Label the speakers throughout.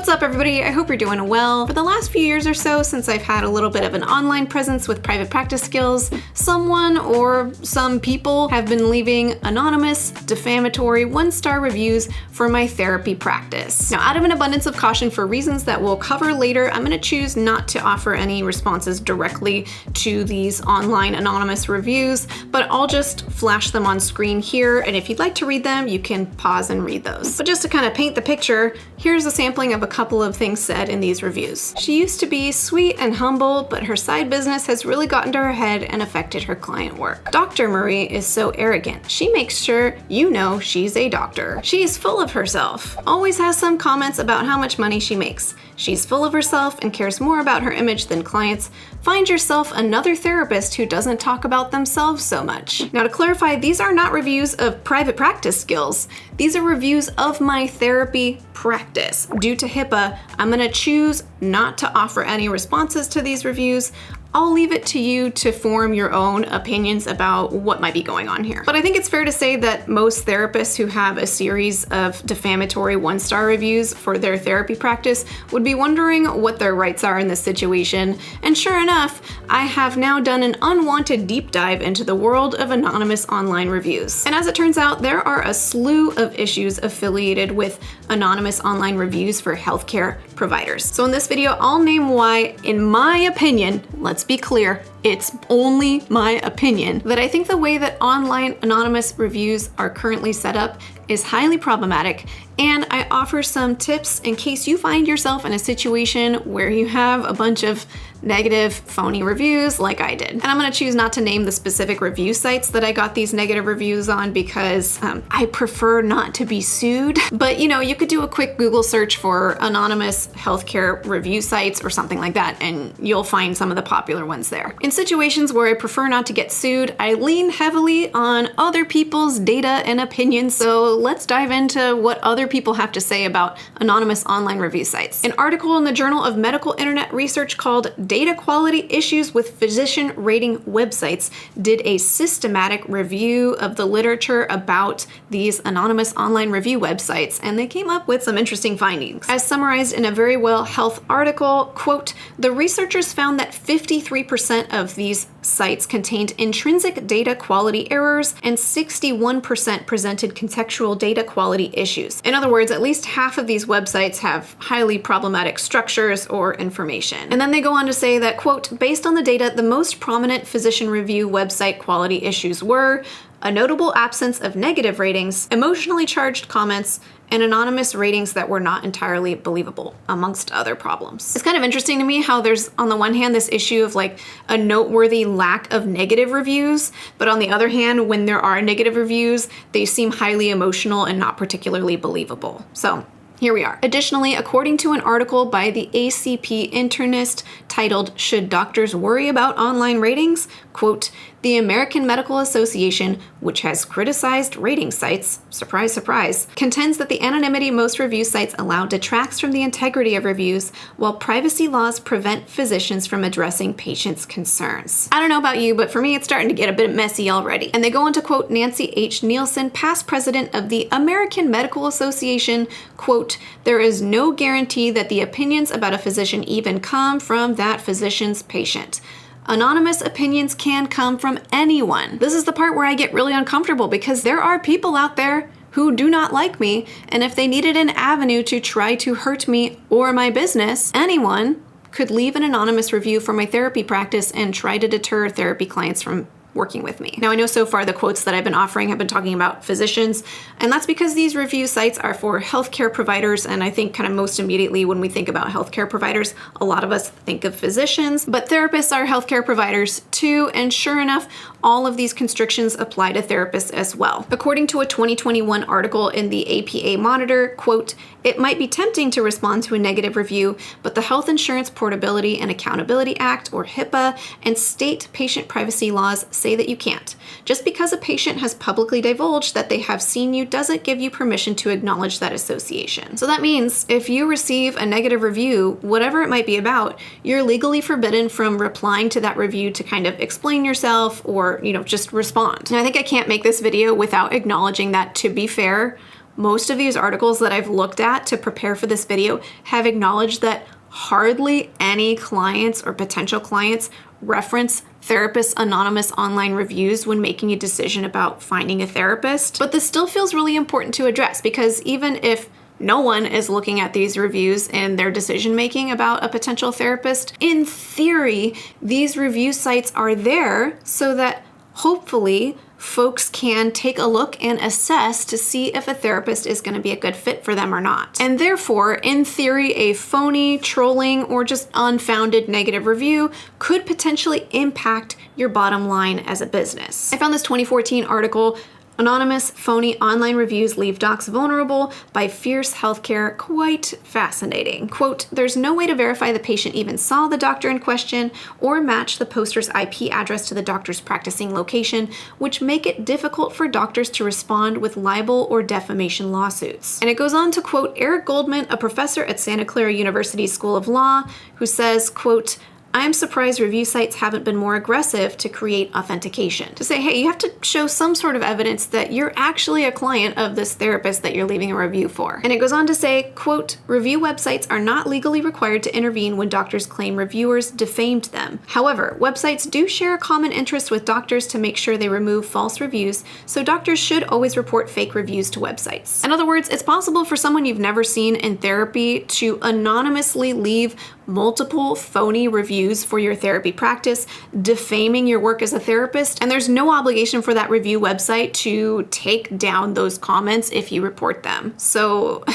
Speaker 1: What's up, everybody? I hope you're doing well. For the last few years or so, since I've had a little bit of an online presence with private practice skills, someone or some people have been leaving anonymous, defamatory, one-star reviews for my therapy practice. Now, out of an abundance of caution for reasons that we'll cover later, I'm gonna choose not to offer any responses directly to these online anonymous reviews, but I'll just flash them on screen here, and if you'd like to read them, you can pause and read those. But just to kind of paint the picture, here's a sampling of a couple of things said in these reviews. She used to be sweet and humble, but her side business has really gotten to her head and affected her client work. Dr. Marie is so arrogant. She makes sure you know she's a doctor. She is full of herself. Always has some comments about how much money she makes. She's full of herself and cares more about her image than clients. Find yourself another therapist who doesn't talk about themselves so much. Now, to clarify, these are not reviews of private practice skills. These are reviews of my therapy practice. Due to HIPAA, I'm gonna choose not to offer any responses to these reviews. I'll leave it to you to form your own opinions about what might be going on here. But I think it's fair to say that most therapists who have a series of defamatory one-star reviews for their therapy practice would be wondering what their rights are in this situation. And sure enough, I have now done an unwanted deep dive into the world of anonymous online reviews. And as it turns out, there are a slew of issues affiliated with anonymous online reviews for healthcare providers. So in this video, I'll name why, in my opinion, let's be clear, it's only my opinion, that I think the way that online anonymous reviews are currently set up is highly problematic, and I offer some tips in case you find yourself in a situation where you have a bunch of negative, phony reviews like I did. And I'm gonna choose not to name the specific review sites that I got these negative reviews on because I prefer not to be sued. But you know, you could do a quick Google search for anonymous healthcare review sites or something like that, and you'll find some of the popular ones there. In situations where I prefer not to get sued, I lean heavily on other people's data and opinions, so let's dive into what other people have to say about anonymous online review sites. An article in the Journal of Medical Internet Research called Data Quality Issues with Physician Rating Websites did a systematic review of the literature about these anonymous online review websites, and they came up with some interesting findings. As summarized in a Very Well Health article, quote, the researchers found that 53% of these sites contained intrinsic data quality errors and 61% presented contextual data quality issues. In other words, at least half of these websites have highly problematic structures or information. And then they go on to say that, quote, based on the data, the most prominent physician review website quality issues were a notable absence of negative ratings, emotionally charged comments, and anonymous ratings that were not entirely believable, amongst other problems. It's kind of interesting to me how there's, on the one hand, this issue of like a noteworthy lack of negative reviews, but on the other hand, when there are negative reviews, they seem highly emotional and not particularly believable. So here we are. Additionally, according to an article by the ACP internist titled, Should Doctors Worry About Online Ratings? Quote, the American Medical Association, which has criticized rating sites, surprise, surprise, contends that the anonymity most review sites allow detracts from the integrity of reviews, while privacy laws prevent physicians from addressing patients' concerns. I don't know about you, but for me, it's starting to get a bit messy already. And they go on to quote Nancy H. Nielsen, past president of the American Medical Association, quote, there is no guarantee that the opinions about a physician even come from that physician's patient. Anonymous opinions can come from anyone. This is the part where I get really uncomfortable because there are people out there who do not like me, and if they needed an avenue to try to hurt me or my business, anyone could leave an anonymous review for my therapy practice and try to deter therapy clients from working with me. Now, I know so far the quotes that I've been offering have been talking about physicians, and that's because these review sites are for healthcare providers, and I think kind of most immediately when we think about healthcare providers, a lot of us think of physicians, but therapists are healthcare providers too, and sure enough, all of these constrictions apply to therapists as well. According to a 2021 article in the APA Monitor, quote, it might be tempting to respond to a negative review, but the Health Insurance Portability and Accountability Act, or HIPAA, and state patient privacy laws say that you can't. Just because a patient has publicly divulged that they have seen you doesn't give you permission to acknowledge that association. So that means if you receive a negative review, whatever it might be about, you're legally forbidden from replying to that review to kind of explain yourself or, just respond. And I think I can't make this video without acknowledging that, to be fair, most of these articles that I've looked at to prepare for this video have acknowledged that hardly any clients or potential clients reference Therapist Anonymous online reviews when making a decision about finding a therapist. But this still feels really important to address, because even if no one is looking at these reviews in their decision making about a potential therapist, in theory, these review sites are there so that hopefully folks can take a look and assess to see if a therapist is going to be a good fit for them or not. And therefore, in theory, a phony, trolling, or just unfounded negative review could potentially impact your bottom line as a business. I found this 2014 article, Anonymous Phony Online Reviews Leave Docs Vulnerable by Fierce Healthcare, quite fascinating. Quote, "There's no way to verify the patient even saw the doctor in question or match the poster's IP address to the doctor's practicing location, which make it difficult for doctors to respond with libel or defamation lawsuits." And it goes on to quote Eric Goldman, a professor at Santa Clara University School of Law, who says, quote, "I'm surprised review sites haven't been more aggressive to create authentication." To say, hey, you have to show some sort of evidence that you're actually a client of this therapist that you're leaving a review for. And it goes on to say, quote, "Review websites are not legally required to intervene when doctors claim reviewers defamed them. However, websites do share a common interest with doctors to make sure they remove false reviews, so doctors should always report fake reviews to websites." In other words, it's possible for someone you've never seen in therapy to anonymously leave multiple phony reviews for your therapy practice, defaming your work as a therapist, and there's no obligation for that review website to take down those comments if you report them. So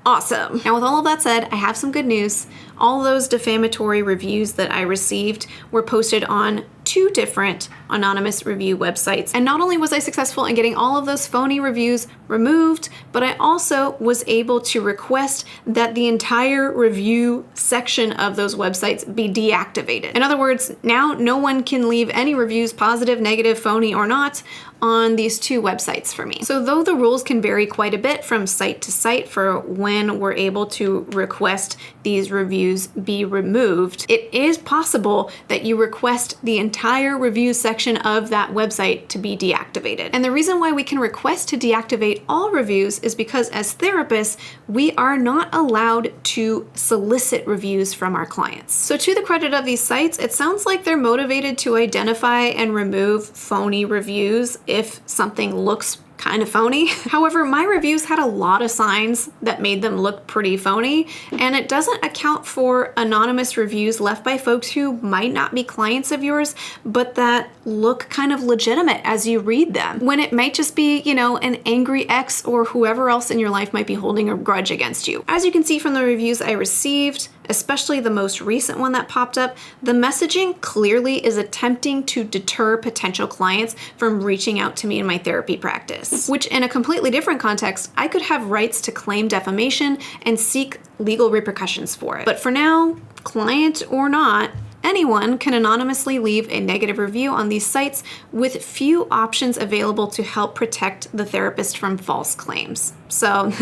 Speaker 1: awesome. Now, with all of that said, I have some good news. All those defamatory reviews that I received were posted on 2 different anonymous review websites. And not only was I successful in getting all of those phony reviews removed, but I also was able to request that the entire review section of those websites be deactivated. In other words, now no one can leave any reviews, positive, negative, phony, or not, on these 2 websites for me. So though the rules can vary quite a bit from site to site for when we're able to request these reviews be removed, it is possible that you request the entire review section of that website to be deactivated. And the reason why we can request to deactivate all reviews is because as therapists, we are not allowed to solicit reviews from our clients. So to the credit of these sites, it sounds like they're motivated to identify and remove phony reviews if something looks kind of phony. However, my reviews had a lot of signs that made them look pretty phony, and it doesn't account for anonymous reviews left by folks who might not be clients of yours, but that look kind of legitimate as you read them, when it might just be, an angry ex or whoever else in your life might be holding a grudge against you. As you can see from the reviews I received, especially the most recent one that popped up, the messaging clearly is attempting to deter potential clients from reaching out to me in my therapy practice, which in a completely different context, I could have rights to claim defamation and seek legal repercussions for it. But for now, client or not, anyone can anonymously leave a negative review on these sites with few options available to help protect the therapist from false claims. So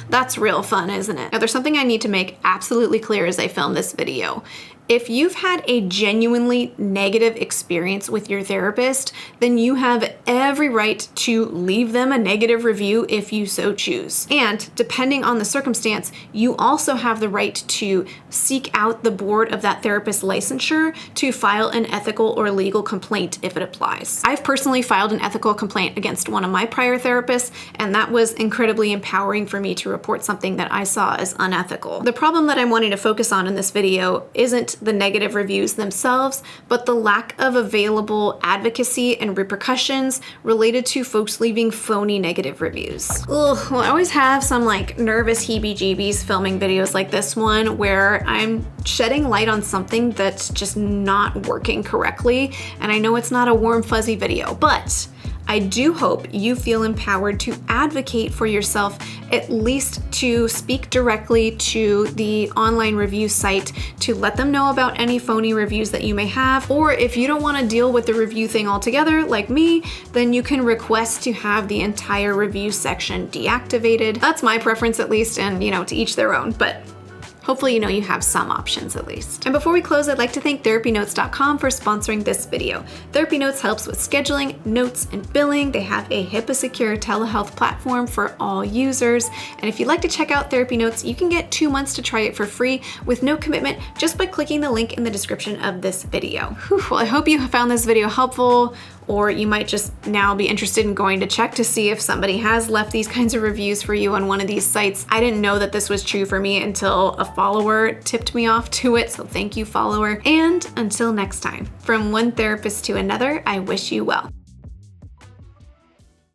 Speaker 1: that's real fun, isn't it? Now, there's something I need to make absolutely clear as I film this video. If you've had a genuinely negative experience with your therapist, then you have every right to leave them a negative review if you so choose. And depending on the circumstance, you also have the right to seek out the board of that therapist's licensure to file an ethical or legal complaint if it applies. I've personally filed an ethical complaint against one of my prior therapists, and that was incredibly empowering for me to report something that I saw as unethical. The problem that I'm wanting to focus on in this video isn't the negative reviews themselves, but the lack of available advocacy and repercussions related to folks leaving phony negative reviews. Ugh, well, I always have some nervous heebie-jeebies filming videos like this one where I'm shedding light on something that's just not working correctly, and I know it's not a warm, fuzzy video, but I do hope you feel empowered to advocate for yourself, at least to speak directly to the online review site to let them know about any phony reviews that you may have. Or if you don't want to deal with the review thing altogether, like me, then you can request to have the entire review section deactivated. That's my preference, at least, and to each their own. But hopefully you know you have some options at least. And before we close, I'd like to thank TherapyNotes.com for sponsoring this video. TherapyNotes helps with scheduling, notes, and billing. They have a HIPAA-secure telehealth platform for all users. And if you'd like to check out TherapyNotes, you can get 2 months to try it for free with no commitment just by clicking the link in the description of this video. Whew, well, I hope you found this video helpful, or you might just now be interested in going to check to see if somebody has left these kinds of reviews for you on one of these sites. I didn't know that this was true for me until a follower tipped me off to it, so thank you, follower. And until next time, from one therapist to another, I wish you well.